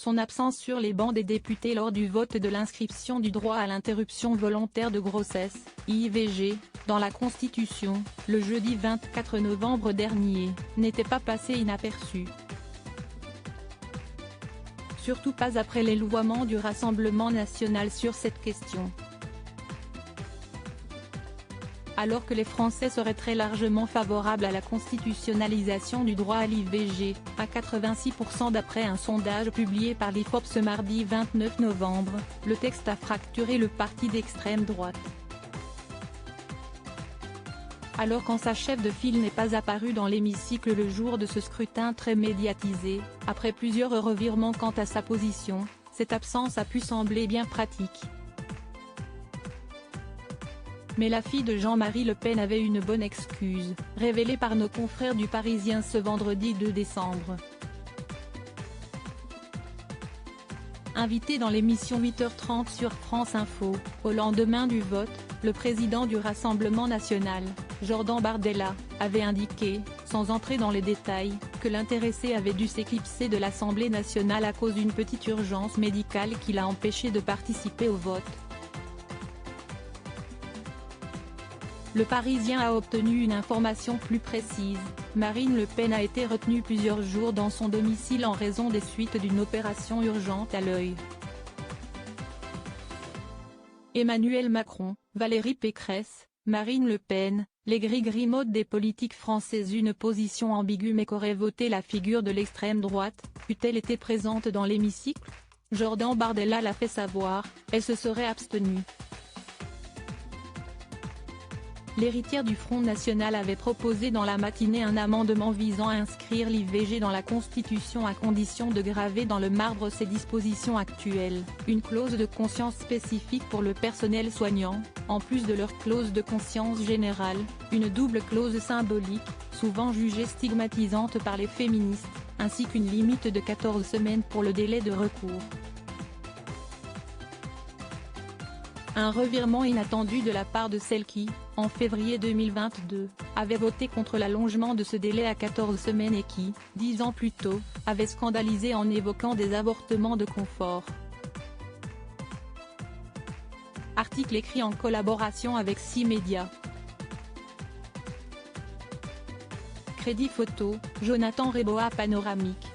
son absence sur les bancs des députés lors du vote de l'inscription du droit à l'interruption volontaire de grossesse, IVG, dans la Constitution, le jeudi 24 novembre dernier, n'était pas passé inaperçu. Surtout pas après l'élouement du Rassemblement national sur cette question. Alors que les Français seraient très largement favorables à la constitutionnalisation du droit à l'IVG, à 86% d'après un sondage publié par l'IFOP ce mardi 29 novembre, le texte a fracturé le parti d'extrême droite. Alors quand sa chef de file n'est pas apparue dans l'hémicycle le jour de ce scrutin très médiatisé, après plusieurs revirements quant à sa position, cette absence a pu sembler bien pratique. Mais la fille de Jean-Marie Le Pen avait une bonne excuse, révélée par nos confrères du Parisien ce vendredi 2 décembre. Invité dans l'émission 8h30 sur France Info, au lendemain du vote, le président du Rassemblement national, Jordan Bardella, avait indiqué, sans entrer dans les détails, que l'intéressé avait dû s'éclipser de l'Assemblée nationale à cause d'une petite urgence médicale qui l'a empêché de participer au vote. Le Parisien a obtenu une information plus précise, Marine Le Pen a été retenue plusieurs jours dans son domicile en raison des suites d'une opération urgente à l'œil. Emmanuel Macron, Valérie Pécresse, Marine Le Pen, les grigrimaudes des politiques françaises, une position ambiguë mais qu'aurait voté la figure de l'extrême droite, eût-elle été présente dans l'hémicycle? Jordan Bardella l'a fait savoir, elle se serait abstenue. L'héritière du Front National avait proposé dans la matinée un amendement visant à inscrire l'IVG dans la Constitution à condition de graver dans le marbre ses dispositions actuelles, une clause de conscience spécifique pour le personnel soignant, en plus de leur clause de conscience générale, une double clause symbolique, souvent jugée stigmatisante par les féministes, ainsi qu'une limite de 14 semaines pour le délai de recours. Un revirement inattendu de la part de celle qui, en février 2022, avait voté contre l'allongement de ce délai à 14 semaines et qui, 10 ans plus tôt, avait scandalisé en évoquant des avortements de confort. Article écrit en collaboration avec 6 médias. Crédit photo, Jonathan Reboa. Panoramique.